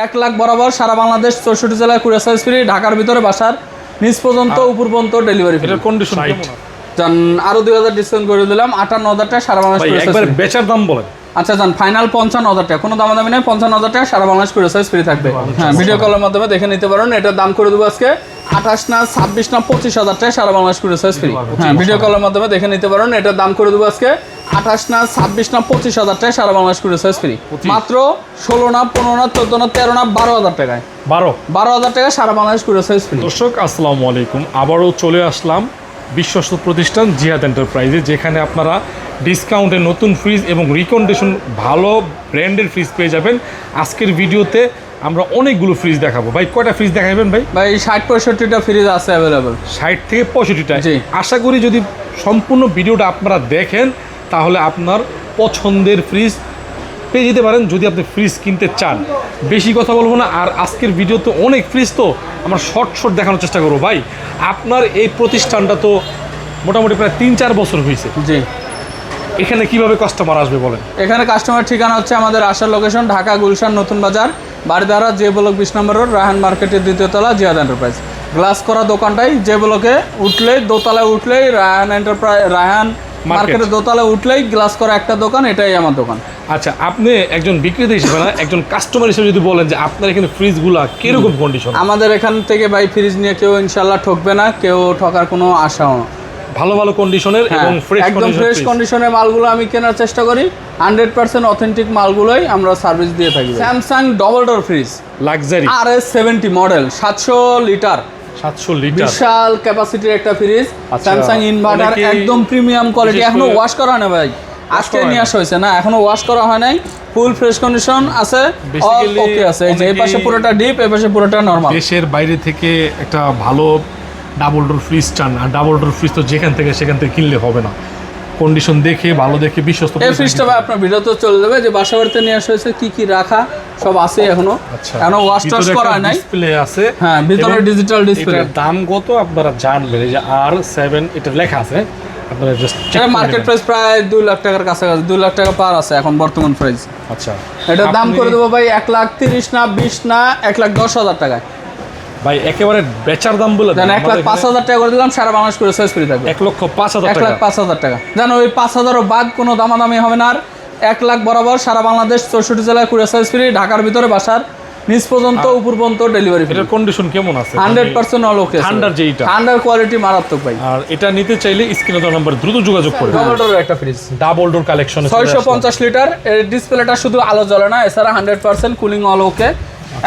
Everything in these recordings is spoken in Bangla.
1 লাখ বরাবর সারা বাংলাদেশ 64 জেলায় কুরিয়ার সার্ভিস ফ্রি, ঢাকার ভিতরে বাসার নিচ পর্যন্ত উপর পর্যন্ত ডেলিভারি ফ্রি। এটার কন্ডিশন কেমন? জান আরো 2000 ডিসকাউন্ট করে দিলাম, 58,000 টাকা সারা বাংলাদেশ কুরিয়ার সার্ভিস একবার বেচার দাম বলেন। আচ্ছা জান ফাইনাল 55,000 টাকা, কোনো দামাদামি নেই, 55,000 টাকা সারা বাংলাদেশ কুরিয়ার সার্ভিস ফ্রি থাকবে। হ্যাঁ, ভিডিও কলের মাধ্যমে দেখে নিতে পারেন। এটার দাম করে দেবো আজকে 28 না 26 না 25,000 টাকা সারা বাংলাদেশ কুরিয়ার সার্ভিস ফ্রি। হ্যাঁ, ভিডিও কলের মাধ্যমে দেখে নিতে পারেন। এটার দাম করে দেবো আজকে 28 না 26 না 25,000 টাকা সারা বাংলাদেশ কুরিয়ার সার্ভিস ফ্রি। মাত্র 16 না 15 না 14 না 13 না 12,000 টাকায়, 12,000 টাকা সারা বাংলাদেশ কুরিয়ার সার্ভিস ফ্রি। দর্শক আসসালামু আলাইকুম, আবারও চলে আসলাম বিশ্বস্ত প্রতিষ্ঠান জিহাদ এন্টারপ্রাইজে, যেখানে আপনারা ডিসকাউন্টে নতুন ফ্রিজ এবং রিকন্ডিশন ভালো ব্র্যান্ডের ফ্রিজ পেয়ে যাবেন। আজকের ভিডিওতে আমরা অনেকগুলো ফ্রিজ দেখাবো। ভাই কয়টা ফ্রিজ দেখাবেন ভাই? ভাই 60-65টা ফ্রিজ আছে অ্যাভেলেবল, 60 থেকে 65টা। জি। আশা করি যদি সম্পূর্ণ ভিডিওটা আপনারা দেখেন তাহলে আপনার পছন্দের ফ্রিজ পেয়ে যেতে পারেন যদি আপনি ফ্রিজ কিনতে চান। বেশি কথা বলবো না, আর আজকের ভিডিওতে অনেক ফ্রিজ তো আমরা শর্ট দেখানোর চেষ্টা করবো। ভাই আপনার এই প্রতিষ্ঠানটা তো মোটামুটি প্রায় 3-4 বছর হয়েছে, জি। এখানে কিভাবে কাস্টমার আসবে বলেন? এখানে কাস্টমার ঠিকানা হচ্ছে আমাদের আসার লোকেশন ঢাকা গুলশান নতুন বাজার বাড়িধারা যে ব্লক 20 নম্বর রোড, রায়হান মার্কেটের 2য় তলা, জিহাদ এন্টারপ্রাইজ। গ্লাস করা দোকানটাই যে ব্লকে উঠলেই দোতলায় উঠলেই রায়হান মার্কেটের দোতলায় উঠলেই গ্লাস করা একটা দোকান, এটাই আমার দোকান। আচ্ছা, আপনি একজন বিক্রেতা হিসেবে না, একজন কাস্টমার হিসেবে যদি বলেন যে আপনার এখানে ফ্রিজগুলা কিরকম কন্ডিশন? আমাদের এখান থেকে ভাই ফ্রিজ নিয়ে কেউ ইনশাল্লাহ ঠকবে না, কেউ ঠকার কোনো আশাও না। ভালো কন্ডিশনের এবং একদম ফ্রেশ কন্ডিশনের মালগুলো আমি কেনার চেষ্টা করি। 100% অথেন্টিক মালগুলোই আমরা সার্ভিস দিয়ে থাকি। Samsung double door fridge luxury RS70 model, 700 litre, বিশাল ক্যাপাসিটির একটা ফ্রিজ। স্যামসাং ইনভার্টার, একদম প্রিমিয়াম কোয়ালিটি। এখনো ওয়াশ করা হয় না ভাই, আজকে নিয়ে আসা হয়েছে না, এখনো ওয়াশ করা হয় নাই, ফুল ফ্রেশ কন্ডিশন আছে, অল ওকে আছে। এই যে এই পাশে পুরোটা ডিপ, এই পাশে পুরোটা নরমাল। দেশের বাইরে থেকে একটা ভালো ডাবল ডোর ফ্রিজ চান, আর ডাবল ডোর ফ্রিজ তো যেখান থেকে সেখান থেকে কিনলে হবে না, কন্ডিশন দেখে ভালো দেখে বিশ্বস্ত এই ফ্রিজটা ভাই আপনার ভিডিও তো চলে যাবে যে বাসা বাড়িতে নিয়ে আসা হয়েছে, কি রাখা সব আছে এখনো। এখনো ওয়াশ টশ করা হয় নাই, ডিসপ্লে আছে। হ্যাঁ, ভিতরে ডিজিটাল ডিসপ্লে। এটার দাম কত আপনারা জানবেন? এই যে R7 এটা লেখা আছে, আপনারা জাস্ট এটা মার্কেট প্রাইস প্রায় 2 লাখ টাকার কাছাকাছি, 2 লাখ টাকা পার আছে এখন বর্তমান প্রাইস। আচ্ছা, এটার দাম করে দেবো ভাই 1,30,000 না 20 না 1,10,000 টাকায়। ভাই একেবারে বেচার দাম বলে দেন। 1,05,000 টাকা করে দিলাম, সারা বাংলাদেশ করে সার্ভিস ফ্রি থাকবে। 1,05,000 টাকা, 1,05,000 টাকা। জানো ওই 5,000 বাদ কোনো দামাদামি হবে না। আর 1 লাখ বরাবর সারা বাংলাদেশ 64 জেলায় কুরিয়ার সার্ভিস ফ্রি, ঢাকার ভিতরে বাসার নিচ পর্যন্ত উপর পর্যন্ত ডেলিভারি ফ্রি। এটার কন্ডিশন কেমন আছে? 100% অল ওকে, ঠান্ডার যেটা ঠান্ডার কোয়ালিটি মারাত্মক ভাই। আর এটা নিতে চাইলে স্ক্রিনে দেওয়া নাম্বার দ্রুত যোগাযোগ করুন। ডাবল ডোর একটা fridge, double door collection 650 litre. এর ডিসপ্লেটা শুধু আলো জ্বলে না, এছাড়া 100% কুলিং অল ওকে,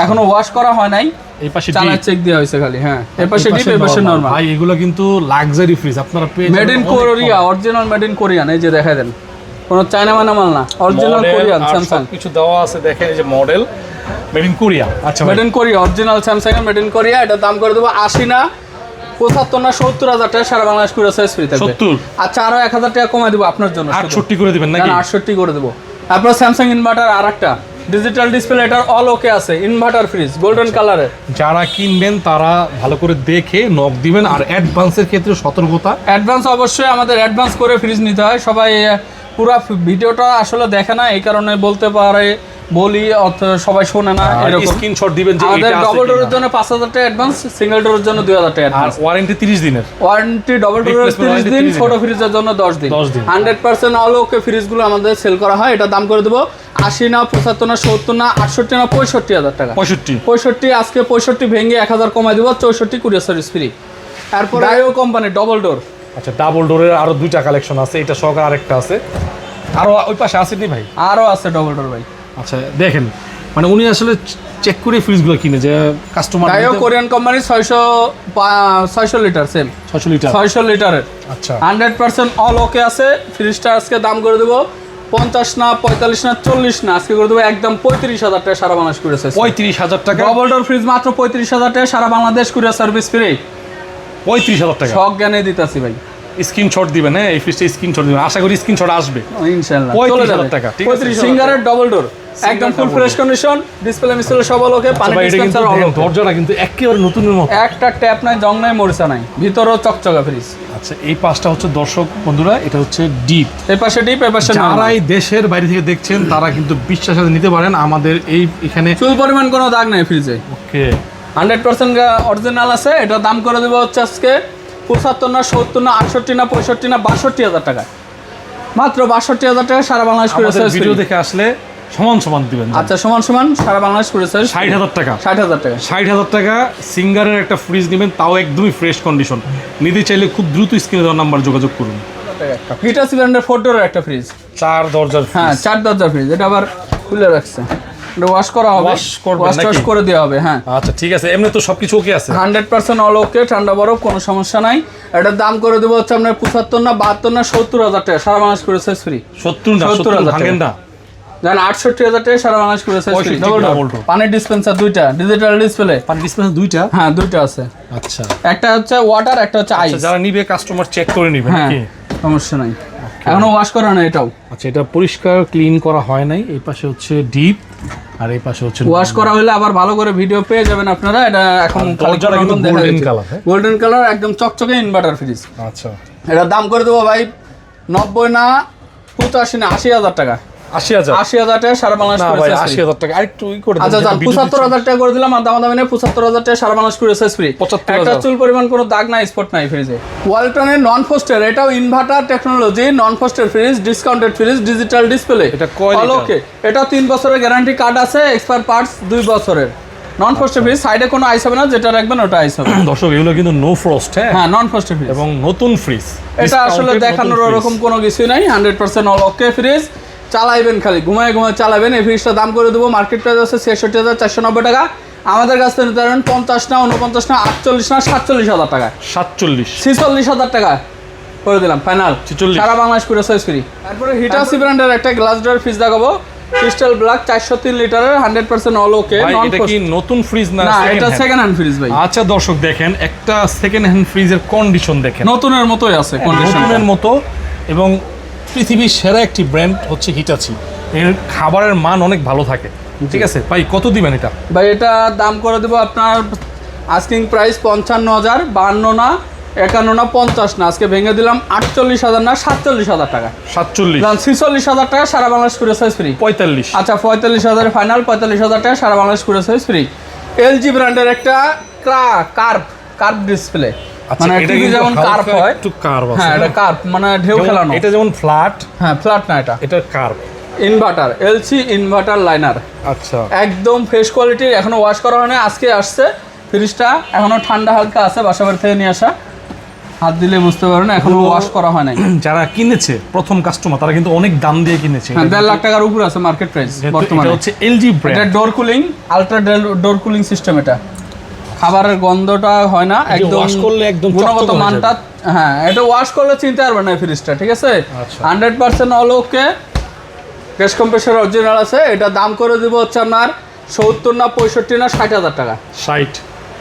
এখনো ওয়াশ করা হয় নাই। এই পাশে চালা চেক দেওয়া হয়েছে খালি। হ্যাঁ, এই পাশে ডিপ, এই পাশে নরমাল। ভাই এগুলো কিন্তু লাক্সারি ফ্রিজ আপনারা পেয়ে made in Korea, original made in Korean. এই যে দেখাই দেন, কোনো চায়না মাল না, অরিজিনাল কোরিয়ান স্যামসাং। কিছু দেওয়া আছে দেখেন, এই যে মডেল মেড ইন কোরিয়া। আচ্ছা, made in Korea, original Samsung এর মেড ইন কোরিয়া। এটা দাম করে দেবো 80 না 75 না 70,000 টাকা সারা বাংলাদেশ কুরিয়ার সার্ভিস ফ্রি থাকবে। 70? আচ্ছা, আরো 1,000 টাকা কমাই দেবো আপনার জন্য, 68 করে দিবেন নাকি? 68 করে দেবো। তারপর স্যামসাং ইনভার্টার আরেকটা ডিজিটাল ডিসপ্লে, এটার অল ওকে আছে, ইনভার্টার ফ্রিজ গোল্ডেন কালারের। যারা কিনবেন তারা ভালো করে দেখে নক দিবেন। আর অ্যাডভান্সের ক্ষেত্রে সতর্কতা, অ্যাডভান্স অবশ্যই আমাদের অ্যাডভান্স করে ফ্রিজ নিতে হয়। সবাই পুরো ভিডিওটা আসলে দেখে না, এই কারণে বলতে পারে বলি, সবাই শোনে না। এরকম স্ক্রিনশট দিবেন যে আমাদের এটা ডবল ডোরের জন্য 5,000 টাকা অ্যাডভান্স, সিঙ্গেল ডোরের জন্য 2,000 টাকা আর অ্যাডভান্স। ওয়ারেন্টি 30 দিনের, ওয়ারেন্টি ডবল ডোরের 30 দিন, ছোট ফ্রিজের জন্য 10 দিন। 100% অল ওকে ফ্রিজগুলো আমাদের সেল করা হয়। এটা দাম করে দেবো 80 না 75 না 70 না 68 না 65,000 টাকা। 65 আজকে 65 ভেঙে 1,000 কমাই দেবো, 64 কুরিয়ার সার্ভিস ফ্রি। তারপর ডায়ো কোম্পানি ডবল ডোর। আচ্ছা, ডাবল ডোরের আরো 2টা কালেকশন আছে, এটা সহকারে আরেকটা আছে, আরো ওই পাশে আছে নি ভাই? আরো আছে ডবল ডোর ভাই। আচ্ছা দেখেন, মানে উনি আসলে চেক করে ফ্রিজগুলো কিনে, যে customer. ডায়ো Korean company 600 litre same, 600 লিটারের। আচ্ছা, 100% অল ওকে আছে। ফ্রিজটা আজকে দাম করে দেবো 50 না 45 না 40 না, আজকে করে দেবো একদম 35,000 টাকা সারা বাংলাদেশ কুরিয়ার সার্ভিস। 35,000 টাকা ডবল ডোর ফ্রিজ মাত্র 35,000 টাকা সারা বাংলাদেশ কুরিয়ার সার্ভিস ফ্রি। 35,000 টাকা শখ জ্ঞানে দিতেছি ভাই। স্ক্রিনশট দিবেন, হ্যাঁ এই ফ্রিজটা স্ক্রিনশট দিবেন, আশা করি স্ক্রিনশট আসবে। ইনশাআল্লাহ 35,000 টাকা, ঠিক আছে? সিঙ্গারের ডবল ডোর, একদম ফুল ফ্রেশ কন্ডিশন, ডিসপ্লে মিসপ্লে সব ওকে, পানি ডিসপেন্সার অল। দরজাটা কিন্তু একেবারে নতুনের মতো, একটা ট্যাপ নাই, জং নাই, মরিচা নাই, ভিতরও চকচকা ফ্রিজ। আচ্ছা এই পাশটা হচ্ছে দর্শক বন্ধুরা, এটা হচ্ছে ডিপ। এই পাশে ডিপ, এই পাশে যারা এই দেশের বাইরে থেকে দেখছেন তারা কিন্তু বিশ্বাসের সাথে নিতে পারেন। আমাদের এই এখানে চুল পরিমাণ কোনো দাগ নাই ফ্রিজে, ওকে 100% অরিজিনাল আছে। এটা দাম করে দেবো হচ্ছে আজকে 75 না 70 না 68 না 65 না 62,000 টাকা, মাত্র 62,000 টাকা সারা বাংলাদেশ করে আমাদের ভিডিও দেখে আসলে সমান সমান দিবেন। আচ্ছা সমান সমান সারা বাংলাদেশ করে 60,000 টাকা, 60,000 টাকা, 60,000 টাকা সিঙ্গারের একটা ফ্রিজ নেবেন, তাও একদমই ফ্রেশ কন্ডিশন। নিতে চাইলে খুব দ্রুত স্ক্রিনে দেওয়ার নাম্বার যোগাযোগ করুন। হিটাচি ব্র্যান্ডের 4 ডোরের একটা ফ্রিজ, 4 দরজার হ্যাঁ 4 দরজার ফ্রিজ। এটা আবার খুলে রাখছে, এটা ওয়াশ করা হবে, Wash করবেন ওয়াশ নাকি? করে দেওয়া হবে। হ্যাঁ আচ্ছা ঠিক আছে, এমনি তো সবকিছু ওকে আছে, 100% অল ওকে, ঠান্ডা বরফ, কোনো সমস্যা নাই। এটার দাম করে দেবো হচ্ছে আপনার 75 না 72 না 70,000 টাকা, সারা বাংলাদেশ করে ফ্রি। 70 না 70,000 ভাঙেন না, জান 68,000 টাকা সারা বাংলাদেশ করে ফ্রি। 65 ডবল double ডোর, door। পানির ডিসপেন্সার দুইটা, ডিজিটাল ডিসপ্লে, পানি ডিসপেন্সার দুইটা, হ্যাঁ দুইটা আছে, আচ্ছা একটা হচ্ছে ওয়াটার, একটা হচ্ছে আইস। যারা নিবে কাস্টমার চেক করে নিবে হ্যাঁ নাকি? সমস্যা নাই, এখনো ওয়াশ করা না এটাও, আচ্ছা এটা পরিষ্কার ক্লিন করা হয় নাই। এই পাশে হচ্ছে ডিপ আর এই পাশে হচ্ছে ওয়াশ করা হলে আবার ভালো করে ভিডিও পেয়ে যাবেন আপনারা। এটা এখন দরজাটা কিন্তু golden color, হ্যাঁ? গোল্ডেন কালার, একদম চকচকে ইনভার্টার ফ্রিজ। আচ্ছা এটার দাম করে দেবো ভাই 90 না 85 না 80,000 টাকা, 80,000 80,000 টাকা সারা বাংলাদেশ না করে ভাই, ফ্রি। 80,000 টাকা আরেকটু ই করে দেন। আচ্ছা যান 75,000 টাকা করে দিলাম, আর দামাদামি নেই, 75,000 টাকা সারা বাংলাদেশ করে ফ্রি। 75,000 একটা চুল পরিমাণ কোনো দাগ নাই, স্পট নাই ফ্রিজে। ওয়ালটনের নন ফ্রস্টের, এটাও ইনভার্টার টেকনোলজি, নন ফ্রস্টের fridge, discounted fridge, digital display, এটা কয় লিটার? ওকে। এটা 3 বছরের গ্যারান্টি কার্ড আছে, এক্সপায়ার পার্টস 2 বছরের। নন ফ্রস্টের ফ্রিজ, সাইডে কোনো আইস হবে না, যেটা রাখবেন ওটা আইস হবে। দর্শক এগুলো কিন্তু নো ফ্রস্ট, হ্যাঁ হ্যাঁ নন ফ্রস্টের ফ্রিজ, এবং নতুন ফ্রিজ। এটা আসলে দেখানোর ওরকম কোনো কিছুই নাই, 100% অল ওকে ফ্রিজ। চালাইবেন খালি, ঘুমায় ঘুমায় চালাবেন। এই ফ্রিজটার দাম করে দেবো, মার্কেট প্রাইস আছে 66,490 টাকা, আমাদের কাছ থেকে নিতে পারেন 50 না 49 না 48 না 47,000 টাকা, 47 46,000 টাকা করে দিলাম ফাইনাল, 46 সারা বাংলাদেশ করে ফ্রি। তারপরে হিটাচি ব্র্যান্ডের একটা গ্লাস ডোর ফ্রিজ দেখাবো, ক্রিস্টাল ব্ল্যাক, 403 লিটারের, 100% অল ওকে। ভাই এটা কি নতুন ফ্রিজ না না, second এটা hand? সেকেন্ড হ্যান্ড ফ্রিজ ভাই, আচ্ছা দর্শক দেখেন, একটা সেকেন্ড হ্যান্ড ফ্রিজের কন্ডিশন দেখেন, নতুনের মতোই আছে কন্ডিশন, নতুনের মতো। এবং পৃথিবীর সেরা একটি ব্র্যান্ড হচ্ছে হিটাচি, এর খাবারের মান অনেক ভালো থাকে। ঠিক আছে ভাই, কত দিবেন এটা? ভাই এটা দাম করে দেবো আপনার আস্কিং প্রাইস 55,000, 52 না 51 না 50 না, আজকে ভেঙে দিলাম 48,000 না 47,000 টাকা, 47 46,000 টাকা সারা বাংলাদেশ করে ফ্রি। 45 আচ্ছা 45,000 ফাইনাল, 45,000 টাকা সারা বাংলাদেশ করে ফ্রি। এলজি ব্র্যান্ডের একটা কার্ভ ডিসপ্লে, আচ্ছা মানে এটা টিভি কিন্তু যেমন কার্ভ হয়, একটু কার্ভ আছে, হ্যাঁ এটা কার্ভ মানে ঢেউ খেলানো, এটা যেমন ফ্ল্যাট, হ্যাঁ ফ্ল্যাট না, এটা curve. Inverter, LC inverter liner, আচ্ছা একদম ফ্রেশ কোয়ালিটির, এখনো ওয়াশ করা হয় না, আজকে আসছে ফ্রিজটা, এখনো ঠান্ডা হালকা আছে, বাসাবাড়ি থেকে নিয়ে আসা, হাত দিলে বুঝতে পারবেন এখনো ওয়াশ করা হয় নাই। যারা কিনেছে প্রথম কাস্টমার তারা কিন্তু অনেক দাম দিয়ে কিনেছে, হ্যাঁ 1.5 লাখ টাকার উপর আছে মার্কেট প্রাইস বর্তমানে। এটা হচ্ছে এলজি এটা ব্র্যান্ড, ডোর কুলিং, আলট্রা ডোর কুলিং সিস্টেম, এটা খাবারের গন্ধটা হয় না, একদম ওয়াশ করলে একদম গুণগত চকচকে হয়ে মানটা, হ্যাঁ এটা ওয়াশ করলে চিনতে পারবেন না এই ফ্রিজটা, ঠিক আছে। আচ্ছা। 100% অল ওকে, গ্যাস কম্প্রেসর অরিজিনাল আছে। এটা দাম করে দিব হচ্ছে আপনার 70 না 65 না 60,000 টাকা, 60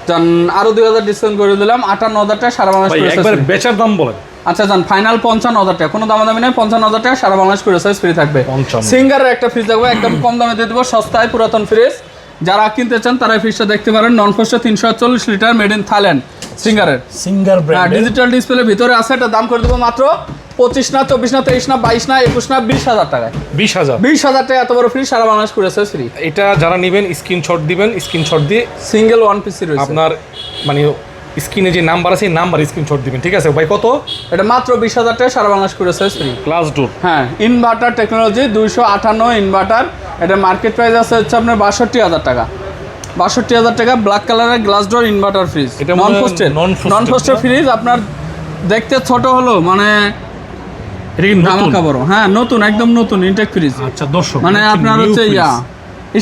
জান আরো 2,000 ডিসকাউন্ট করে দিলাম, 58,000 টাকা সারা বাংলাদেশ ভাই করে একবার free। বেচার দাম বলেন। আচ্ছা জান ফাইনাল 55,000 টাকা, কোনো দামাদামি নেই, 55,000 টাকা সারা বাংলাদেশ করে ফ্রি থাকবে। 55 সিঙ্গারের একটা ফ্রিজ দেখবো, একদম কম দামে দিয়ে দেবো, সস্তায় পুরাতন ফ্রিজ। যারা কিনতে চান তারা এই ফ্রিজটা দেখতে পারেন, নন ফ্রস্টের 340 লিটার, মেড ইন থাইল্যান্ড, সিঙ্গারের, সিঙ্গার হ্যাঁ ব্র্যান্ড, ডিজিটাল ডিসপ্লে ভিতরে আছে। এটা দাম করে দেবো মাত্র 25 না 24 না 23 না 22 না 21 না 20,000 টাকায়, 20,000। 20,000 টাকা এত বড় ফ্রিজ সারা বাংলাদেশ করে ফ্রি। এটা যারা নেবেন স্ক্রিনশট দিবেন, স্ক্রিনশট দিয়ে সিঙ্গেল ওয়ান পিসি রয়েছে আপনার মানে স্ক্রিনে যে নাম্বার আছে এই নাম্বার স্ক্রিনশট দিবেন, ঠিক আছে ভাই? কত? এটা মাত্র 20,000 টাকা সারা বাংলাদেশ করে ফ্রি। গ্লাস ডোর, হ্যাঁ ইনভার্টার টেকনোলজি, 258 ইনভার্টার, এটা মার্কেট প্রাইস আছে হচ্ছে আপনার 62,000 টাকা, 62,000 টাকা, ব্ল্যাক কালারের গ্লাস ডোর ইনভার্টার ফ্রিজ, এটা নন ফ্রস্টেড, নন ফ্রস্টেড ফ্রিজ। আপনার দেখতে ছোট হলো মানে এটা কি নতুন? ধামাকা বড়, হ্যাঁ নতুন, একদম নতুন ইনটেক ফ্রিজ, আচ্ছা দর্শক মানে আপনার হচ্ছে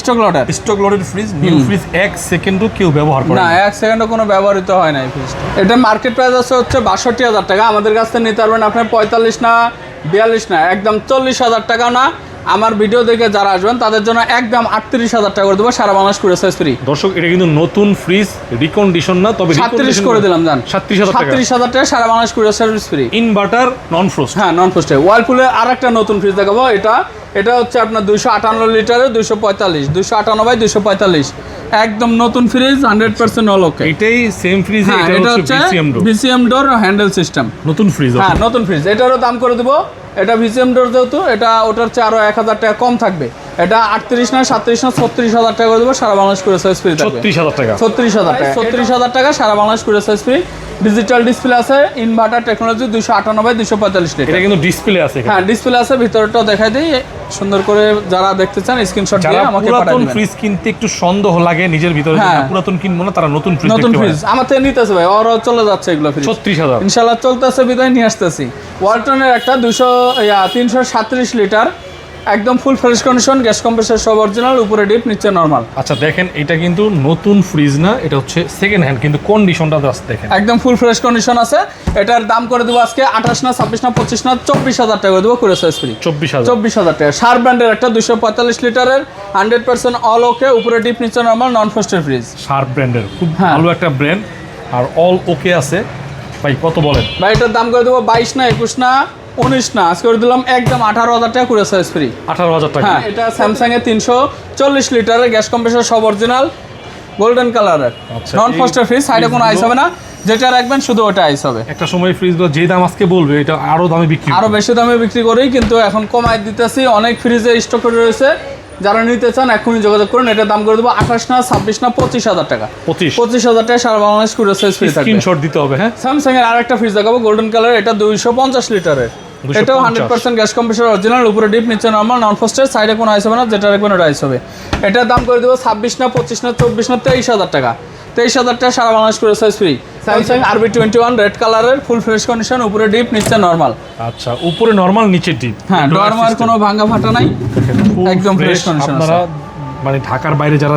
স্টক লটার, স্টক লটের ফ্রিজ, নিউ ফ্রিজ 1 সেকেন্ডও কেউ ব্যবহার করে না 1 সেকেন্ডও কোনো ব্যবহৃত হয় না এই ফ্রিজটা। এটা মার্কেট প্রাইস আছে হচ্ছে 62,000 টাকা, আমাদের কাছ থেকে নিতে পারবেন আপনার 45 না 42 না, একদম 40,000 টাকা না, আমার ভিডিও দেখে যারা আসবেন তাদের জন্য একদম 38,000 টাকা করে দেবো, সারা বাংলাদেশ কুরিয়ার সার্ভিস ফ্রি। দর্শক এটা কিন্তু নতুন ফ্রিজ, রিকন্ডিশন না, তবে 37 করে দিলাম জান, 37,000 টাকা সারা Bangladesh courier service free. Inverter non frost, হ্যাঁ নন ফ্রস্টে। ওয়ার্লপুলের আরেকটা নতুন ফ্রিজ দেখাবো, এটা হচ্ছে আপনার 258 লিটারের 245, 258 বাই 245, একদম নতুন ফ্রিজ, 100% অল ওকে। এটাই সেম ফ্রিজ, হ্যাঁ এটা হচ্ছে ভিসিএম ডোর হ্যান্ডেল সিস্টেম, নতুন ফ্রিজ। হ্যাঁ নতুন ফ্রিজ। এটারও দাম করে দেবো, এটা ভিসিএম ডোর যেহেতু এটা ওটার চেয়ে আরো 1,000 টাকা কম থাকবে। এটা 38 না 37 না 36,000 টাকা করে দেবো, সারা বাংলাদেশ কুরিয়ার সার্ভিস ফ্রি থাকবে। 36,000 টাকা, 36,000 টাকা সারা Bangladesh courier service free. Digital display আছে, ইনভার্টার টেকনোলজি, 258 বাই 245 লিটার। এটা কিন্তু ডিসপ্লে আছে, হ্যাঁ ডিসপ্লে আছে, ভিতরটাও দেখাই দিই সুন্দর করে, যারা দেখতে চান স্ক্রিনশট দিয়ে আমাকে পাঠাবেন। পুরাতন ফ্রিজ কিনতে একটু সন্দেহ লাগে নিজের ভিতরে, পুরাতন কিনবো না, তারা নতুন ফ্রিজ নতুন ফ্রিজ আমার থেকে নিতেছে ভাই, ওরাও চলে যাচ্ছে এগুলো ফ্রিজ। 36,000 ইনশাআল্লাহ চলতেছে, বিদায় নিয়ে আসতেছি। ওয়ালটনের একটা 337 লিটার, একদম ফুল ফ্রেশ কন্ডিশন, গ্যাস কম্প্রেসর সব অরিজিনাল, উপরে ডিপ নিচে নরমাল। আচ্ছা দেখেন, এটা কিন্তু নতুন ফ্রিজ না, এটা হচ্ছে সেকেন্ড হ্যান্ড, কিন্তু কন্ডিশনটা জাস্ট দেখেন, একদম ফুল ফ্রেশ কন্ডিশন আছে। এটার দাম করে দেবো আজকে 28 না 26 না 25 না 24,000 টাকা করে দেবো কুরিয়ার সার্ভিস ফ্রি। 24,000 টাকা। শার্প ব্র্যান্ডের একটা 245 লিটারের 100% অল ওকে, উপরে ডিপ নিচে নরমাল, নন ফ্রস্টের ফ্রিজ। শার্প ব্র্যান্ডের খুব ভালো একটা ব্র্যান্ড, আর অল ওকে আছে। ভাই কত বলেন? ভাই এটার দাম করে দেবো 22 না 21 না 19 না, আজকে করে দিলাম একদম 18,000 টাকা কুরিয়ার সার্ভিস ফ্রি। 18,000 টাকা। হ্যাঁ এটা স্যামসাং এর 340 লিটারের, গ্যাস কম্প্রেসর সব অরিজিনাল, গোল্ডেন কালারের, নন ফ্রস্টের ফ্রিজ। সাইডে কোনো আইস হবে না, যেটা রাখবেন শুধু ওটা আইস হবে। একটা সময় ফ্রিজগুলো যে দাম আজকে বলবে, এটা আরো দামে বিক্রি, আরো বেশি দামে বিক্রি করি, কিন্তু এখন কমাই দিতেছি, অনেক ফ্রিজে স্টক করে রয়েছে। যারা নিতে চান এখনই যোগাযোগ করুন। এটার দাম করে দেবো 28 না 26 না 25,000 টাকা। 25,000 টাকা সারা বাংলাদেশ কুরিয়ার সার্ভিস ফ্রি থাকবে। স্ক্রিনশট দিতে হবে। হ্যাঁ স্যামসাং এর আরেকটা ফ্রিজ দেখাবো, গোল্ডেন কালার, এটা 250 লিটারের, এটাও 100% গ্যাস কম্প্রেসর অরিজিনাল, উপরে ডিপ নিচে নরমাল, নন ফ্রস্টের, সাইডে কোনো আইস হবে না, যেটা রাখবেন ওটা আইস হবে। এটার দাম করে দেবো 26 না 25 না 24 না 23,000 টাকা। 23,000 টাকা সারা Bangladesh courier service free. Samsung RB21 red কালারের, ফুল ফ্রেশ কন্ডিশন, উপরে ডিপ নিচে নরমাল। আচ্ছা উপরে নরমাল নিচে ডিপ, হ্যাঁ ডরমার কোনো ভাঙা ফাটা নাই, একদম ফ্রেশ কন্ডিশন। আপনারা মানে ঢাকার বাইরে যারা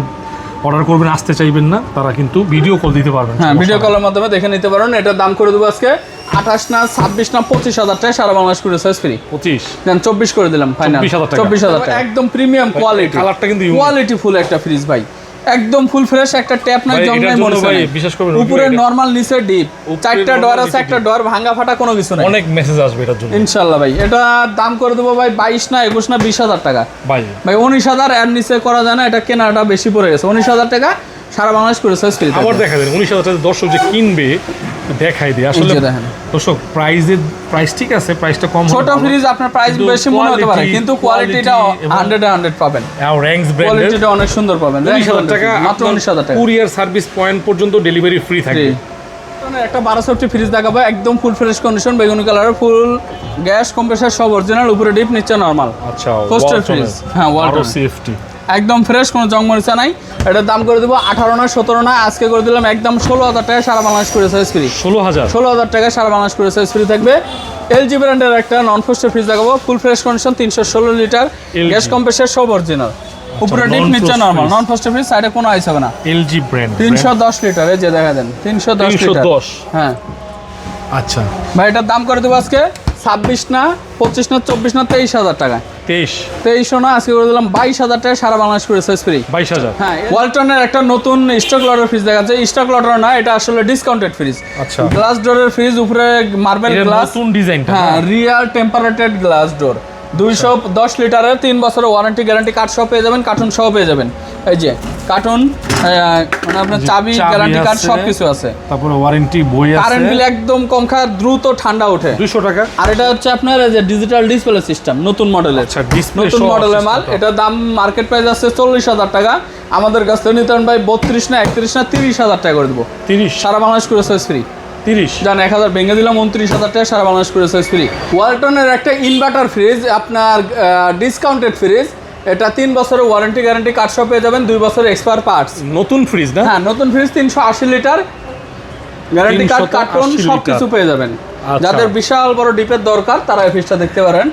অর্ডার করবেন, আসতে চাইবেন না, তারা কিন্তু ভিডিও কল দিতে পারবেন। হ্যাঁ ভিডিও কলের মাধ্যমে দেখে নিতে পারেন। এটার দাম করে দেবো আজকে 28 না 26 না 25,000 টাকা সারা বাংলাদেশ কুরিয়ার সার্ভিস ফ্রি। 25 দেন 24 করে দিলাম ফাইনাল, 24,000 টাকা। একদম প্রিমিয়াম কোয়ালিটি, কালারটা কিন্তু কোয়ালিটি ফুল একটা ফ্রিজ ভাই, একদম ফুল ফ্রেশ, একটা ট্যাপ নাই, জং নাই, মনে হয় বিশেষ করে উপরে নরমাল, নিচে ডিপ, চারটা ডোর আছে, একটা ডোর ভাঙা ফাটা কোনো কিছু নাই। অনেক মেসেজ আসবে এটার জন্য ইনশাআল্লাহ ভাই। এটা দাম করে দেবো ভাই 22 না 21 না 20,000 টাকা। ভাই 19,000 এর নিচে করা যায় না, এটা কেনাটা বেশি পড়ে গেছে। 19,000 টাকা সারা বাংলাদেশ কুরিয়ার সার্ভিস ফ্রি। আবার দেখা দেন 19,000 টাকা দর্শক যে কিনবে দেখাই দিয়ে, আসলে দর্শক প্রাইস ঠিক আছে, প্রাইসটা কম, ছোট ফ্রিজ আপনার প্রাইস বেশি মনে হতে পারে, কিন্তু কোয়ালিটিটা 100 পাবেন। র্যাঙ্কস ব্র্যান্ডের কোয়ালিটিটা অনেক সুন্দর পাবেন। 19,000 টাকা, মাত্র 19,000 টাকা। কুরিয়ার সার্ভিস পয়েন্ট পর্যন্ত ডেলিভারি ফ্রি থাকবে। একটা 1250 ফ্রিজ দেখাবো, একদম ফুল ফ্রেশ কন্ডিশন, বেগুনি কালারের, ফুল গ্যাস কম্প্রেসর সব অরিজিনাল, উপরে ডিপ নিচে নরমাল। আচ্ছা পোস্টার ফ্রিজ, হ্যাঁ ওয়ালটন সেফটি, একদম ফ্রেশ, কোনো জং মরিচা নাই। এটার দাম করে দেবো 18 না 17 না, আজকে করে দিলাম একদম 16,000 টাকা সারা বাংলাদেশ কুরিয়ার সার্ভিস ফ্রি। 16,000 টাকা সারা বাংলাদেশ কুরিয়ার সার্ভিস ফ্রি থাকবে। LG ব্র্যান্ডের একটা নন ফ্রস্টের ফ্রিজ দেখাবো, ফুল fresh condition, 316 litre, gas compressor সব অরিজিনাল, উপরে ডিপ নিচে নরমাল, নন ফ্রস্টের ফ্রিজ, সাইডে কোনো আইস হবে না। LG ব্র্যান্ড 310 লিটার, এই যে দেখা দেন 310 লিটার। হ্যাঁ আচ্ছা ভাই এটার দাম করে দেবো আজকে 26 না 25 না 24 না 23,000 টাকা। 23 না, আজকে করে দিলাম 22,000 টাকা সারা বাংলাদেশ কুরিয়ার সার্ভিস ফ্রি। 22,000। হ্যাঁ ওয়ালটনের একটা নতুন স্টক লটের ফ্রিজ দেখা যাচ্ছে, স্টক লটার না, এটা আসলে ডিসকাউন্টেড ফ্রিজ। আচ্ছা গ্লাস ডোরের ফ্রিজ, উপরে মার্বেল গ্লাস, নতুন ডিজাইনটা, হ্যাঁ রিয়াল টেম্পারেটেড গ্লাস ডোর, 210 লিটারের, 3 বছরের ওয়ারেন্টি গ্যারান্টি, কার্ড সহ পেয়ে যাবেন, কার্টুন সহ পেয়ে যাবেন। এই যে কার্টুন, মানে আপনার চাবি, গ্যারান্টি কার্ড সব কিছু আছে, তারপরে ওয়ারেন্টি বই আছে, কারেন্ট বিল একদম কম খায়, দ্রুত ঠান্ডা ওঠে, 200 টাকা। আর এটা হচ্ছে আপনার এই যে ডিজিটাল ডিসপ্লে সিস্টেম, নতুন মডেলের। আচ্ছা ডিসপ্লে নতুন মডেলের মাল, এটার দাম মার্কেট প্রাইস আছে 40,000 টাকা। আমাদের কাছ থেকে নিতে ভাই 32 না 31 না 30,000 টাকা করে দেবো। 30 সারা বাংলাদেশ কুরিয়ার সার্ভিস ফ্রি। 30 জান 1,000 ভেঙে দিলাম, 29,000 টাকা সারা বাংলাদেশ কুরিয়ার সার্ভিস ফ্রি। ওয়ালটনের একটা ইনভার্টার ফ্রিজ, আপনার ডিসকাউন্টেড ফ্রিজ, এটা 3 বছরের ওয়ারেন্টি গ্যারান্টি, কার্ড সহ পেয়ে যাবেন, 2 বছরের এক্সপায়ার পার্টস। নতুন ফ্রিজ না? হ্যাঁ নতুন fridge, 380 litre, guarantee card, cartoon সব কিছু পেয়ে যাবেন। যাদের বিশাল বড় ডিপের দরকার তারা এই ফ্রিজটা দেখতে পারেন।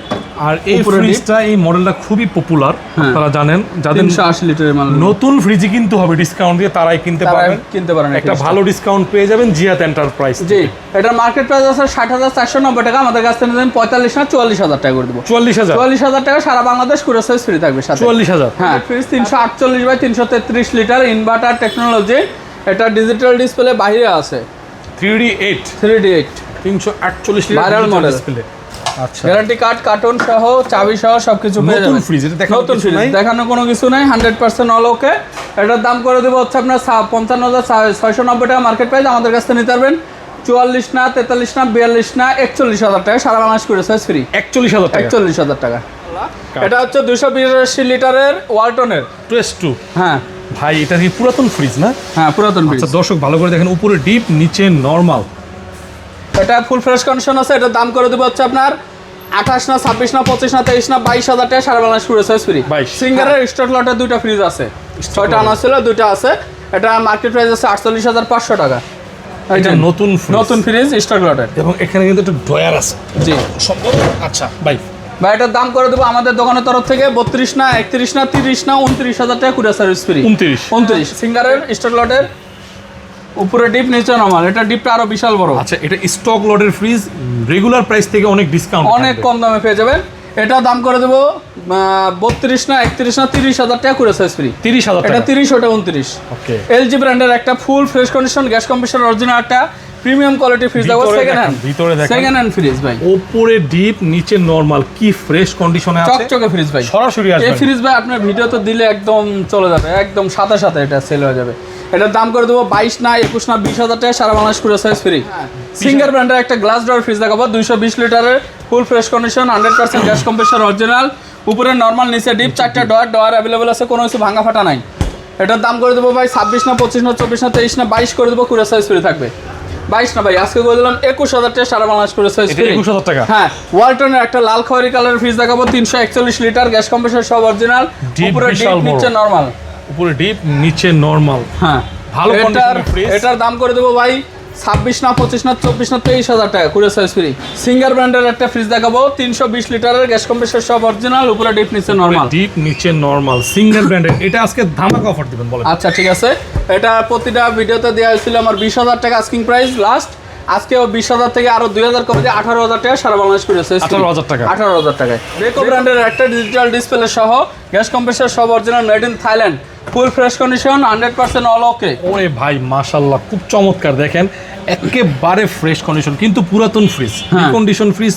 আর এই উপরে ফ্রিজটা এই মডেলটা খুবই পপুলার, আপনারা জানেন। যাদের 380 লিটারের মাল নতুন ফ্রিজই কিনতে হবে ডিসকাউন্ট দিয়ে, তারাই কিনতে পারবেন, কিনতে পারেন একটা ভালো ডিসকাউন্ট পেয়ে যাবেন জিয়াত এন্টারপ্রাইজ। জি, এটার মার্কেট প্রাইস আছে 60,490 টাকা, আমাদের কাছ থেকে নিবেন 45 না 44,000 টাকা করে দেবো। 44,000 টাকা, সারা বাংলাদেশ কুরিয়ার সার্ভিস ফ্রি থাকবে সাথে। 44,000, হ্যাঁ। Fridge 348 by 333 litre, inverter technology, এটা ডিজিটাল ডিসপ্লে বাইরে আছে, 3D8 348 litre viral model display. আচ্ছা, গ্যারান্টি কার্ড, কার্টন সহ, চাবি সহ সবকিছু পেয়ে নতুন যাবেন। ফ্রিজ, এটা দেখানোর নতুন কিছু ফ্রিজ, নাই? দেখানো কোনো কিছু নাই, 100% অল ওকে। এটার দাম করে দেবো হচ্ছে আপনার 55,690 টাকা মার্কেট প্রাইস, আমাদের কাছ থেকে নিতে পারবেন 44 না 43 না 42 না 41,000 টাকা, সারা বাংলাদেশ করে সার্ভিস ফ্রি। 41,000 টাকা। 41,000 টাকা। এটা হচ্ছে 282 লিটারের ওয়ালটনের S2। হ্যাঁ ভাই এটা কি পুরাতন ফ্রিজ না? হ্যাঁ, পুরাতন ফ্রিজ। আচ্ছা দর্শক ভালো করে দেখেন, উপরে ডিপ নিচে নরমাল। এটা ফুল ফ্রেশ কন্ডিশন আছে, এটার দাম করে দেবো হচ্ছে আপনার 28 না 26 না 25 না 23 না 22,000 টাকা, সারা বাংলাদেশ করে সার্ভিস ফ্রি। 22। সিঙ্গারের স্টক লটে দুইটা ফ্রিজ আছে, 6টা আনা ছিল, 2টা আছে। এটা মার্কেট প্রাইস আছে 48,500 টাকা। এটা নতুন ফ্রিজ, নতুন ফ্রিজ স্টক লটের। এবং এখানে কিন্তু একটা ড্রয়ার আছে। জি সম্ভব। আচ্ছা ভাই এটার দাম করে দেবো আমাদের দোকানের তরফ থেকে 32 না 31 না 30 না 29,000 টাকা কুরিয়ার সার্ভিস ফ্রি। 29 সিঙ্গারের স্টক লটের, উপরে ডিপ নিচে নরমাল, এটা ডিপটা আরো বিশাল বড়। আচ্ছা, এটা স্টক লটের ফ্রিজ, রেগুলার প্রাইস থেকে অনেক ডিসকাউন্ট, অনেক কম দামে পেয়ে যাবেন। এটা দাম করে দেবো 32 না 31 না 30,000 টাকা করে সাইজ ফ্রি। 30,000 এটা টাকা। 30, ওটা 29। ওকে, এলজি ব্র্যান্ডের একটা ফুল fresh condition gas compressor original একটা প্রিমিয়াম কোয়ালিটি ফ্রিজ দেবো, সেকেন্ড হ্যান্ড। ভিতরে দেখেন, সেকেন্ড হ্যান্ড ফ্রিজ ভাই, উপরে ডিপ নিচে নরমাল, কি ফ্রেশ কন্ডিশনে আছে, চকচকে ফ্রিজ ভাই। সরাসরি এই আসবে। ফ্রিজ ভাই আপনার ভিডিও তো দিলে একদম চলে যাবে, একদম সাথে সাথে এটা সেল হয়ে যাবে। এটার দাম করে দেবো 22 না 21 না 20,000 টাকা, সারা বাংলাদেশ করে সাইজ ফ্রি। সিঙ্গার ব্র্যান্ডের একটা গ্লাস ডোর ফ্রিজ দেখাবো, 220 লিটারের ফুল fresh condition, 100% gas compressor original, উপরে নরমাল নিচে ডিপ, 4টা ডোয়ার অ্যাভেলেবল আছে, কোনো কিছু ভাঙা ফাটা নাই। এটার দাম করে দেবো ভাই 26 না 25 না 24 না 23 না 22 করে দেবো, কুরিয়ার সাইজ ফ্রি থাকবে। 22 না ভাই, আজকে করে দিলাম 21,000 টাকা, সারা বাংলাদেশ করে সাইজ ফ্রি। 21,000 টাকা। হ্যাঁ, ওয়ালটনের একটা লাল খয়েরি কালারের ফ্রিজ দেখাবো, 341 লিটার, গ্যাস কম্প্রেসর সব অরিজিনাল, উপরে ডিপ নিচে নরমাল, উপরে ডিপ নিচে নরমাল। হ্যাঁ ভালো কন্ডিশনের ফ্রিজ। এটার দাম করে দেবো ভাই 26 না 25 না 24 না 23,000 টাকা, কুরিয়ার সার্ভিস ফ্রি। সিঙ্গার ব্র্যান্ডের একটা ফ্রিজ দেখাবো, 320 লিটারের, গ্যাস কম্প্রেসর সব অরিজিনাল, উপরে ডিপ নিচে নরমাল। ডিপ নিচে নরমাল সিঙ্গেল ব্র্যান্ডের, এটা আজকে ধামাকা অফার দিবেন বলেন। আচ্ছা ঠিক আছে, এটা প্রতিটা ভিডিওতে দেওয়া হয়েছিল আমার 20,000 টাকা আস্কিং প্রাইস লাস্ট, আজকেও 20,000 থেকে আরো 2,000 কমে দিয়ে 18,000 টাকা, সারা বাংলাদেশ করে 18,000 টাকা। 18,000 টাকায় বেকো ব্র্যান্ডের একটা ডিজিটাল ডিসপ্লে সহ, গ্যাস কম্প্রেসর সব original, made in Thailand, full fresh condition, 100% all ওকে। ওরে ভাই মাশাআল্লাহ, খুব চমৎকার, দেখেন একেবারে ফ্রেশ কন্ডিশন, কিন্তু পুরাতন ফ্রিজ, কন্ডিশন ফ্রিজ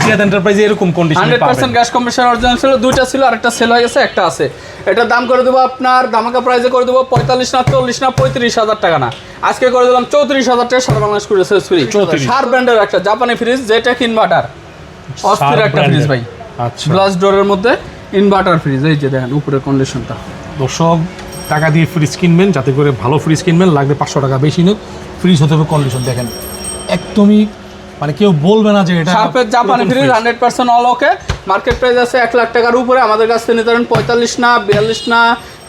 জিয়াদ এন্টারপ্রাইজে এরকম কন্ডিশন 100% গ্যাস কম্প্রেসর অরিজিনাল ছিল, 2টা ছিল, আরেকটা সেল হয়ে গেছে, একটা আছে। এটার দাম করে দেবো আপনার ধামাকা প্রাইসে করে দেবো 45 না 40 না 35,000 টাকা না, আজকে করে দিলাম 34,000 টাকা, সারা বাংলাদেশ করে সার্ভিস ফ্রি। 34 শার ব্র্যান্ডের একটা জাপানি ফ্রিজ, যেটা ইনভার্টার, অস্থির একটা ফ্রিজ ভাই। আচ্ছা গ্লাস ডোরের মধ্যে ইনভার্টার ফ্রিজ, এই যে দেখেন উপরের কন্ডিশনটা। দর্শক, টাকা দিয়ে ফ্রিজ কিনবেন, যাতে করে ভালো ফ্রিজ কিনবেন, লাগবে 500 টাকা বেশি নোক, ফ্রিজ হতে হবে কন্ডিশন দেখেন একদমই, মানে কেউ বলবে না যে এটা শার্পের জাপানি ফ্রিজ, 100% অল ওকে। মার্কেট প্রাইস আছে 1 লাখ টাকার উপরে, আমাদের কাছ থেকে নিতে পারেন 45 না 42 না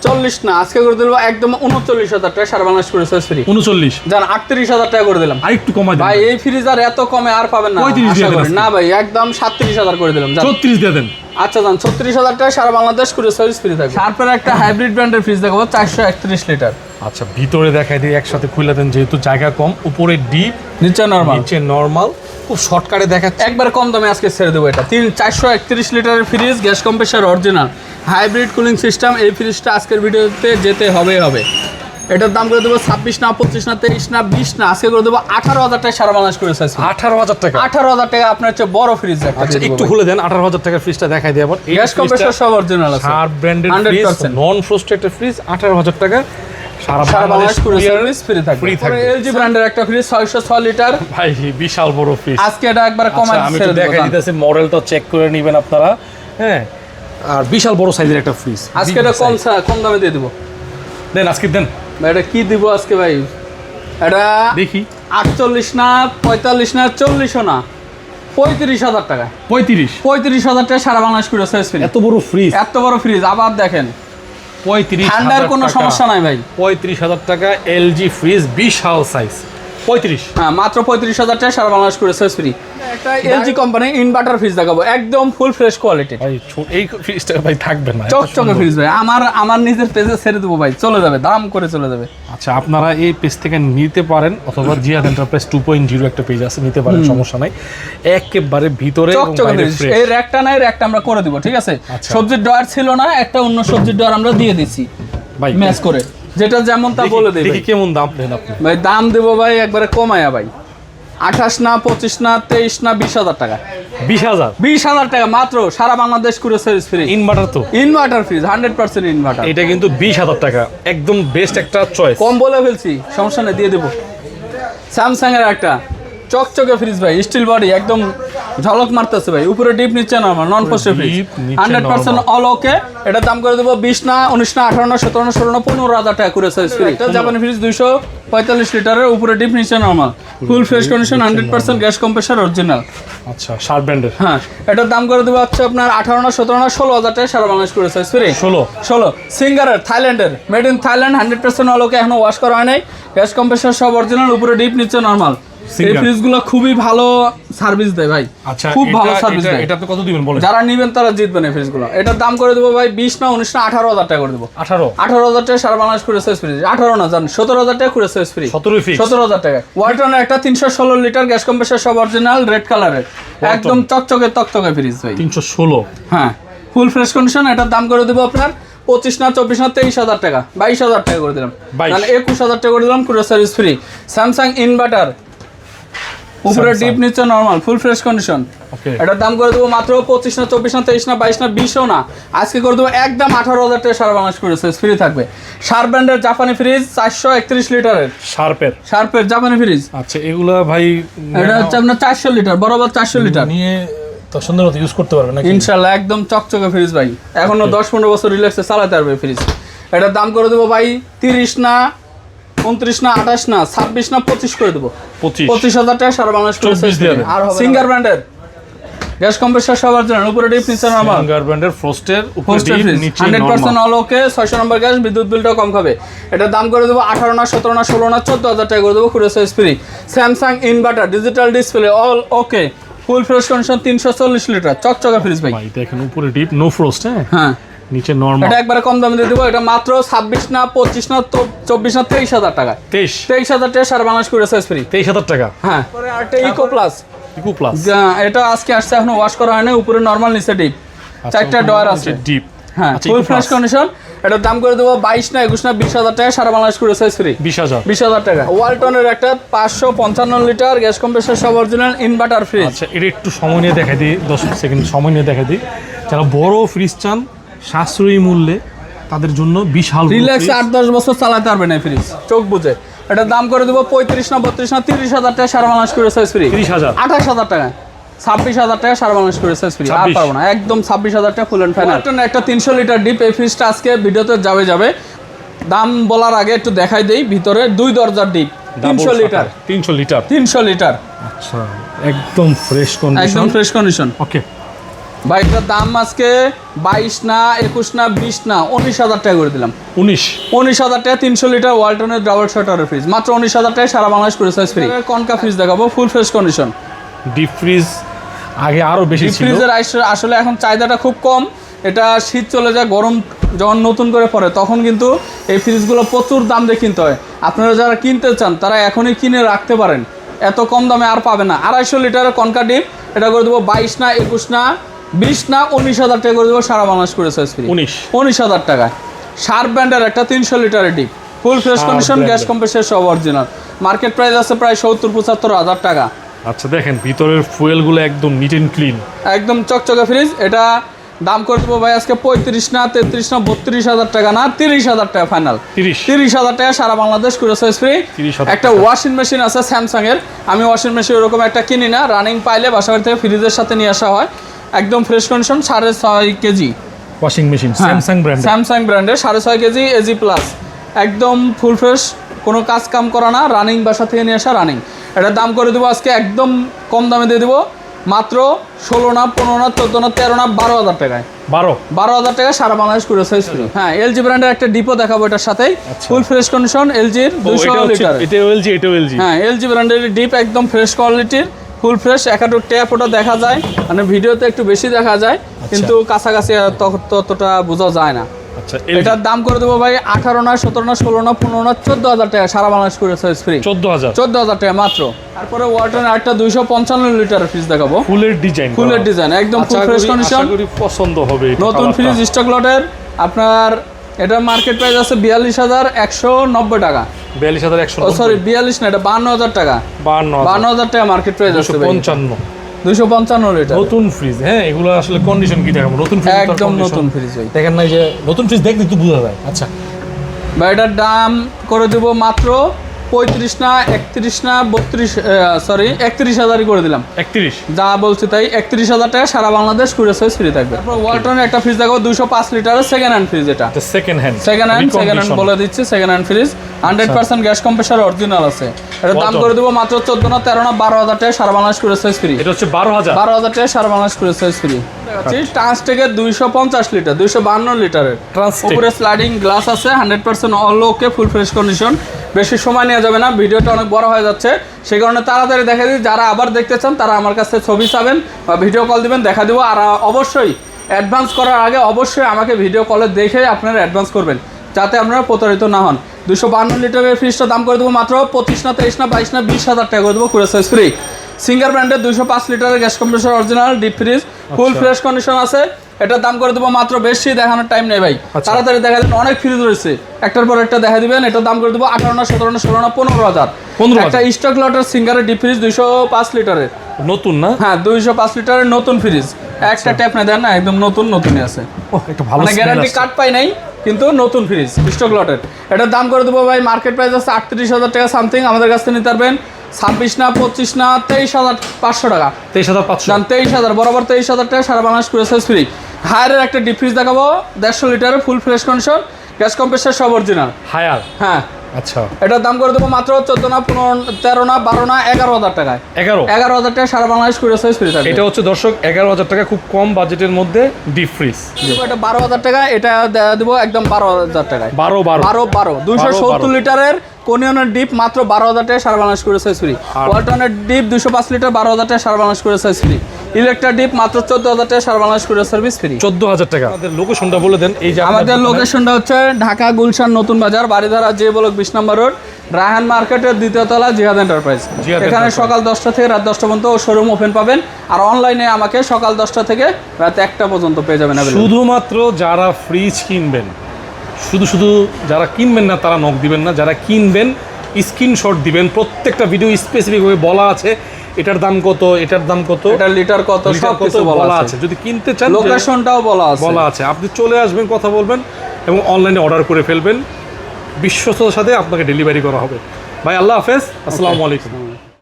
40 না, আজকে করে দিলাম একদম 39,000 টাকা, সারা বাংলাদেশ করে সার্ভিস ফ্রি। 39 জান 38,000 টাকা করে দিলাম। আরেকটু কমাই দেন ভাই, এই ফ্রিজ আর এত কমে আর পাবেন না, 35 আশা দিয়ে দেন করি। আজকে। না ভাই, একদম 37,000 করে দিলাম। 34 দিয়ে দেন। আচ্ছা জান, 36,000 টাকা, সারা বাংলাদেশ করে সার্ভিস ফ্রি থাকবে। শার্পের একটা হাইব্রিড ব্র্যান্ডের ফ্রিজ দেখাবো, 431 লিটার। আচ্ছা, ভিতরে দেখাই দিই, একসাথে খুলে দেন, যেহেতু জায়গা কম, উপরে ডিপ নিচে নরমাল, নিচে নরমাল, খুব শর্টকাটে দেখাচ্ছে। একবার কম দামে আজকে ছেড়ে দেবো। এটা 431 লিটারের fridge, gas compressor original, hybrid cooling system. এই ফ্রিজটা আজকের ভিডিওতে যেতে হবে। এটার দাম করে দেবো 26 না 25 না 23 না 20 না, আজকে করে দেবো 18,000 টাকা, সারা বাংলাদেশ করে চাইছি। 18,000 টাকা। 18,000 টাকা আপনার হচ্ছে বড় ফ্রিজ একটা। আচ্ছা, একটু খুলে দেন, 18,000 টাকার ফ্রিজটা দেখাই দিই আবার। গ্যাস কম্প্রেসর সব অরিজিনাল আছে, শার্প ব্র্যান্ডের ফ্রিজ, 100% নন ফ্রস্টেড ফ্রিজ, 18,000 টাকা, সারা বাংলাদেশ করে সার্ভিস ফ্রি থাকবে। এলজি ব্র্যান্ডের একটা ফ্রিজ, 606 লিটার। ভাই বিশাল বড় ফ্রিজ, আজকে এটা একবার কমাই আমি ছেড়ে একটু দেবো। দেখাই দিতেছি, মডেলটা চেক করে নেবেন আপনারা। হ্যাঁ, আর বিশাল বড় সাইজের একটা ফ্রিজ, আজকে এটা কম দামে দিয়ে দেবো। দেন আজকে দেন। ভাই এটা কি দিব আজকে ভাই? এটা দেখি 48 না 45 না 40 না 35,000 টাকা। 35,000 টাকা, সারা বাংলাদেশ করে সার্ভিস ফ্রি। এত বড় ফ্রিজ, এত বড় ফ্রিজ, আবার দেখেন 35,000 ঠান্ডার কোনো সমস্যা নাই ভাই। 35,000 টাকা এলজি ফ্রিজ, বিশাল সাইজ। 35। হ্যাঁ মাত্র 35,000 টাকা সারা বাংলাদেশ করে সার্ভিস ফ্রি। একটা এলজি কোম্পানি ইনভার্টার ফ্রিজ দেখাবো, একদম ফুল ফ্রেশ কোয়ালিটি ভাই এই ফ্রিজটা ভাই থাকবে না, চকচকে ফ্রিজ ভাই। আমার নিজের পেজে ছেড়ে দেবো ভাই, চলে যাবে, দাম করে চলে যাবে। আচ্ছা, আপনারা এই পেজ থেকে নিতে পারেন, অথবা জিয়াদ এন্টারপ্রাইজ 2.0 একটা পেজ আছে, নিতে পারেন, সমস্যা নাই। একেবারে ভিতরে এবং চকচকে বাইরে ফ্রিজ। ফ্রেশ। এই র্যাকটা নাই, র্যাকটা আমরা করে দিব, ঠিক আছে? আচ্ছা। সবজির ডয়ার ছিল না, একটা অন্য সবজির ডয়ার আমরা দিয়ে দিছি ভাই ম্যাচ করে, যেটা যেমন তা বলে দেবে। দেখি কেমন দাম দেন আপনি? ভাই দাম দেবো ভাই একবারে কমায়া ভাই, 28 না 25 না 23 না 20,000 টাকা। 20,000 20,000 টাকা মাত্র, সারা বাংলাদেশ করে সার্ভিস ফ্রি। ইনভার্টার তো, ইনভার্টার ফ্রিজ 100% ইনভার্টার। এটা কিন্তু 20,000 টাকা, একদম বেস্ট একটা চয়েস। কম বলে ফেলছি, সমস্যা নেই, দিয়ে দেবো। স্যামসাং এর একটা চকচকে ফ্রিজ ভাই, স্টিল বডি, একদম ঝলক মারতেছে ভাই, উপরে ডিপ নিচে নরমাল, নন পোস্টের ফ্রিজ, ডিপ, নিচে 100% অল ওকে। এটার দাম করে দেবো 20 না 19 না 18 না 17 না 16 না 15,000 টাকা করে সার্ভিস ফ্রি। এটা জাপানি ফ্রিজ 245 লিটারের, উপরে ডিপ নিচে নরমাল, ফুল fresh condition, 100% gas compressor original. আচ্ছা, শার্প ব্র্যান্ডের। হ্যাঁ, এটার দাম করে দেবো হচ্ছে আপনার 18 না 17 না 16,000 টাকা সারা বাংলাদেশ করে সার্ভিস ফ্রি। 16 সিঙ্গারের, থাইল্যান্ডের, মেড ইন থাইল্যান্ড, 100% অল ওকে, এখনো ওয়াশ করা হয় নাই, গ্যাস কম্প্রেসার সব অরিজিনাল, উপরে ডিপ নিচে নরমাল। এই ফ্রিজগুলো খুবই ভালো সার্ভিস দেয় ভাই, আচ্ছা, খুব ভালো সার্ভিস দেয়। এটা তো কত দিবেন বলেন? যারা নেবেন তারা জিতবেন এই ফ্রিজগুলো। এটার দাম করে দেবো ভাই 20 না 19 না 18,000 টাকা করে দেবো। 18,000 টাকা সারা বাংলাদেশ করে সার্ভিস ফ্রি। 18 না জান, 17,000 টাকা করে সার্ভিস ফ্রি। 17,000 টাকা। ওয়ালটনের একটা 316 লিটার গ্যাস কম্প্রেসার, সব অরিজিনাল, রেড কালারের, একদম চকচকে তকতকে ফ্রিজ ভাই। 316, হ্যাঁ ফুল ফ্রেশ কন্ডিশন। এটার দাম করে দেবো আপনার 25 না 24 না 23,000 টাকা, 22,000 টাকা করে দিলাম, তাহলে 21,000 টাকা করে দিলাম, পুরো সার্ভিস ফ্রি। স্যামসাং ইনভার্টার, উপরে ডিপ নিচে নরমাল, ফুল ফ্রেশ কন্ডিশন। এটার দাম করে দেবো মাত্র 25 না 24 না 23 না 22 না 20ও না, আজকে করে দেবো একদম 18,000 টাকা সারা বাংলাদেশ করে ফ্রি থাকবে। শার্প ব্র্যান্ডের জাপানি ফ্রিজ 431 লিটারের, শার্পের জাপানি ফ্রিজ। আচ্ছা, এগুলা ভাই এটা হচ্ছে আপনার 400 লিটার, বরাবর 400 লিটার নিয়ে তো সুন্দর মতো ইউজ করতে পারবেন নাকি? ইনশাআল্লাহ, একদম চকচকে ফ্রিজ ভাই, এখনো 10-15 বছর রিল্যাক্সে চালাতে পারবে ফ্রিজ। এটার দাম করে দেবো ভাই 30 না 29 না 28 না 26 না 25 করে দেবো, 25,000 টাকা সারা বাংলাদেশ করে আর হবে। সিঙ্গার ব্র্যান্ডের গ্যাস কম্প্রেসার সবার জন্য, উপরে ডিপ নিচে নরমাল, সিঙ্গার ব্র্যান্ডের ফ্রস্টের, উপরে ডিপ নিচে নরমাল, 100% অল ওকে, 600 নম্বর গ্যাস, বিদ্যুৎ বিলটাও কম খাবে। এটার দাম করে দেবো 18 না 17 না 16 না 14,000 টাকা করে দেবো, পুরো size free. Samsung inverter, digital display, all okay, full fresh condition, 340 litre চকচকে ফ্রিজ ভাই। দেখেন উপরে ডিপ, নো ফ্রস্ট, হ্যাঁ নিচে নরমাল। এটা একবারে কম দামে দিয়ে দেবো, এটা মাত্র 26 না 25 না 24 না 23,000 টাকা, 23,000 টাকা সারা বাংলাদেশ করে সাইজ ফ্রি। 23,000 টাকা। হ্যাঁ, পরে আরেকটা ইকো প্লাস, এটা আজকে আসছে, এখনো ওয়াশ করা হয় না, উপরে নরমাল নিচে ডিপ, 4টা ডয়ার আছে ডিপ। হ্যাঁ, ফুল ফ্রেশ কন্ডিশন। এটার দাম করে দেবো 22 না 21 না 20,000 টাকা সারা বাংলাদেশ করে সাইজ ফ্রি। 20,000 টাকা। ওয়ালটনের একটা 555 লিটার গ্যাস কম্প্রেসার, সব অরিজিনাল, ইনভার্টার ফ্রিজ। আচ্ছা, এটা একটু সময় নিয়ে দেখাই দিই, 10 সেকেন্ড সময় নিয়ে দেখাই দিই। যারা বড় ফ্রিজ চান সাশ্রয়ী মূল্যে, তাদের জন্য বিশাল রিল্যাক্স 8-10 বছর চালাতে পারবেন এই ফ্রিজ, চোখ বুঝে। এটার দাম করে দেবো 35 না 32 না 30,000 টাকা সারা বাংলাদেশ করে সাইজ ফ্রি। 28,000 টাকা, 26,000 টাকা সারা বাংলাদেশ করে সাইজ ফ্রি। আর পারবো না, একদম 26,000 টাকা ফুল এন্ড ফাইনাল। একটা 300 লিটার ডিপ, এই ফ্রিজটা আজকে ভিডিওতে যাবে। দাম বলার আগে একটু দেখাই দেই, ভিতরে 2 দরজার ডিপ, 300 লিটার। 300 লিটার। আচ্ছা, একদম ফ্রেশ কন্ডিশন। ওকে ভাই, এটার দাম আজকে 22 না 21 না 20 না 19,000 টাকা করে দিলাম। 19,000 টাকা 300 লিটার ওয়ালটনের ডাবল শাটারের ফ্রিজ, মাত্র 19,000 টাকা সারা বাংলাদেশ করে সাইজ ফ্রি। কনকা ফ্রিজ দেখাবো, ফুল ফ্রেশ কন্ডিশন। ডিপ ফ্রিজ আগে আরো বেশি ছিল, ফ্রিজের আসলে এখন চাহিদাটা খুব কম। এটা শীত চলে যায়, গরম যখন নতুন করে পড়ে তখন কিন্তু এই ফ্রিজগুলো প্রচুর দাম দিয়ে কিনতে হয়। আপনারা যারা কিনতে চান তারা এখনই কিনে রাখতে পারেন, এত কম দামে আর পাবে না। 250 লিটারের কনকা ডিপ, এটা করে দেবো 22 না 21 না 20 না 19,000 টাকা করে দেবো সারা বাংলাদেশ করে সাইজ ফ্রি। 19,000 টাকা। শার্প ব্র্যান্ডের একটা 300 লিটারের ডিপ, ফুল ফ্রেশ কন্ডিশন, গ্যাস কম্প্রেসার সব অরিজিনাল, মার্কেট প্রাইস আছে প্রায় 70-75,000 টাকা। আচ্ছা, দেখেন ভিতরের ফুয়েলগুলো একদম নিট এন্ড ক্লিন, একদম চকচকে ফ্রিজ। এটা দাম করে দেবো ভাই আজকে 35 না 33 না 32,000 টাকা না 30,000 টাকা ফাইনাল। 30,000 টাকা সারা বাংলাদেশ করে সাইজ ফ্রি। একটা ওয়াশিং মেশিন আছে স্যামসাং এর, আমি ওয়াশিং মেশিন ওরকম একটা কিনি না, রানিং পাইলে বাসাবাড়ি থেকে ফ্রিজের সাথে নিয়ে আসা হয়, একদম fresh condition, 6.5 KG washing machine, Samsung ব্র্যান্ডের 6.5 কেজি এজি প্লাস, একদম ফুল ফ্রেশ, কোনো কাজ কাম করা না, রানিং, বাসা থেকে নিয়ে আসা রানিং। এটার দাম করে দেবো আজকে একদম কম দামে দিয়ে দেবো, মাত্র 16 না 15 না 14 না 13 না 12,000 টাকায়। 12,000 টাকা সারা বাংলাদেশ কুরিয়ার সার্ভিস ফ্রি। হ্যাঁ, এলজি ব্র্যান্ডের একটা ডিপো দেখাবো এটার সাথে, ফুল ফ্রেশ কন্ডিশন, এলজির 200 লিটার। এটাও এলজি, এটাও এলজি। হ্যাঁ, এলজি ব্র্যান্ডের ডিপ একদম ফ্রেশ কোয়ালিটির, ফুল ফ্রেশ। একাটো ট্যাপ ওটা দেখা যায়, মানে ভিডিওতে একটু বেশি দেখা যায়, কিন্তু কাছাকাছি ততটা বোঝা যায় না। আচ্ছা, এটার দাম করে দেবো ভাই 18 না, 17 না, 16 না, 15 না, 14,000 টাকা সারা বাংলাদেশ কুরিয়ার সার্ভিস ফ্রি। 14,000 টাকা মাত্র। তারপরে ওয়ালটন আরেকটা 255 লিটারের ফ্রিজ দেখাবো, ফুলের ডিজাইন একদম ফুল ফ্রেশ কন্ডিশন, পছন্দ হবে। নতুন ফ্রিজ স্টক লটের। আপনার এটা মার্কেট প্রাইস আছে 42,190 টাকা। 42,190, সরি 42 না, এটা 52,000 টাকা। 52,000 টাকা মার্কেট প্রাইস আছে। 255 লিটার নতুন ফ্রিজ। হ্যাঁ, এগুলো আসলে কন্ডিশন কি দেখাবো? নতুন ফ্রিজ, একদম নতুন ফ্রিজ ভাই, দেখেন না যে নতুন ফ্রিজ দেখলে একটু বোঝা যায়। আচ্ছা ভাই, এটার দাম করে দেবো মাত্র 35 না, 31 না, 31,000ই করে দিলাম। 31 যা বলছি তাই, 31,000 টাকা সারা বাংলাদেশ কুরিয়ার সার্ভিস ফ্রি থাকবে। তারপর ওয়ালটনের একটা ফ্রিজ দেখো, 205 লিটারের সেকেন্ড হ্যান্ড ফ্রিজ। এটা সেকেন্ড হ্যান্ড বলে দিচ্ছি, second hand fridge, 100% gas compressor original আছে। এটার দাম করে দেবো মাত্র 14 না, 13 না, 12,000 টাকা সারা বাংলাদেশ কুরিয়ার সার্ভিস ফ্রি। এটা হচ্ছে 12,000 টাকা সারা বাংলাদেশ কুরিয়ার সার্ভিস ফ্রি। ট্রান্সটেকের 250 লিটার, 252 লিটারের, উপরে স্লাইডিং গ্লাস আছে, 100% all okay, full fresh condition. বেশি সময় নেওয়া যাবে না, ভিডিওটা অনেক বড় হয়ে যাচ্ছে, সেই কারণে তাড়াতাড়ি দেখা দিই। যারা আবার দেখতে চান তারা আমার কাছে ছবি চাবেন বা ভিডিও কল দিবেন, দেখা দেবো। আর অবশ্যই অ্যাডভান্স করার আগে অবশ্যই আমাকে ভিডিও কলে দেখে আপনারা অ্যাডভান্স করবেন, যাতে আপনারা প্রতারিত না হন। 252 লিটারের ফ্রিজটার দাম করে দেবো মাত্র 25 না, 23 না, 22 না, 20,000 টাকা করে দেবো কুরিয়ার সার্ভিস ফ্রি। সিঙ্গার ব্র্যান্ডের 205 লিটারের gas compressor original deep fridge, ফুল ফ্রেশ কন্ডিশন আছে। এটার দাম করে দেবো মাত্র, বেশি দেখানোর টাইম নেই ভাই, তাড়াতাড়ি দেখা দেবেন, অনেক ফ্রিজ রয়েছে, একটার পর একটা দেখা দিবেন। এটার দাম করে দেবো 18 না, 17 না, 16 না, 15,000। একটা স্টক লটের সিঙ্গারের ডিপ ফ্রিজ 205 লিটারের নতুন না? হ্যাঁ, 205 লিটারের নতুন ফ্রিজ, একটা ট্যাপ না দেন না, একদম নতুনই আছে। মানে গ্যারান্টি কার্ড পাই নাই, কিন্তু নতুন ফ্রিজ স্টক লটের। এটার দাম করে দেবো ভাই, মার্কেট প্রাইস আছে 38,000 টাকা সামথিং। আমাদের কাছ থেকে নিতে পারবেন 26 না, 25 না, 23,500 টাকা। 23,000 বরাবর 23,000 টাকা সারা বাংলাদেশ কুরিয়ার সার্ভিস ফ্রি। হায়ারের একটা ডিপ ফ্রিজ দেখাবো, 150 লিটারের, ফুল ফ্রেশ কন্ডিশন, গ্যাস কম্প্রেসার সব অরিজিনাল। হায়ার, হ্যাঁ। আচ্ছা, এটার দাম করে দেবো মাত্র 14 না, 15, 13 না, 12 না, 11,000 টাকায়। 11,000 টাকা সারা বাংলাদেশ কুরিয়ার সার্ভিস ফ্রি থাকবে। এটা হচ্ছে দর্শক 11,000 টাকা, খুব কম বাজেটের মধ্যে ডিপ ফ্রিজ। এটা 12,000 টাকা, এটা দেবো একদম 12,000 টাকায়। 12 270 লিটারের কোনিয়নের ডিপ মাত্র 12,000 টাকা সারা বাংলাদেশ কুরিয়ার সার্ভিস ফ্রি। ওয়ালটনের ডিপ 205 লিটার, 12,000 টাকা সারা Bangladesh courier service free. Electra deep মাত্র 14,000 টাকা সারা বাংলাদেশ কুরিয়ার সার্ভিস ফ্রি। 14,000 টাকা। আমাদের লোকেশনটা বলে দেন। এই যে আমাদের লোকেশনটা হচ্ছে ঢাকা গুলশান নতুন বাজার, বাড়িধারা যে ব্লক 20 নম্বর রোড, রায়হান মার্কেটের দ্বিতীয় তলা, জিহাদ এন্টারপ্রাইজ। এখানে সকাল 10টা থেকে রাত 10টা পর্যন্ত শোরুম ওপেন পাবেন, আর অনলাইনে আমাকে সকাল 10টা থেকে রাত 1টা পর্যন্ত পেয়ে যাবেন। শুধুমাত্র যারা ফ্রিজ কিনবেন, শুধু যারা কিনবেন না তারা নক দিবেন না, যারা কিনবেন স্ক্রিনশট দিবেন। প্রত্যেকটা ভিডিও স্পেসিফিকভাবে বলা আছে এটার দাম কত, এটার দাম কত, এটার লিটার কত, সব কিছু বলা আছে। যদি কিনতে চান লোকেশনটাও বলা আছে। আপনি চলে আসবেন, কথা বলবেন এবং অনলাইনে অর্ডার করে ফেলবেন। বিশ্বস্ততার সাথে আপনাকে ডেলিভারি করা হবে। ভাই আল্লাহ হাফেজ, আসসালামু আলাইকুম।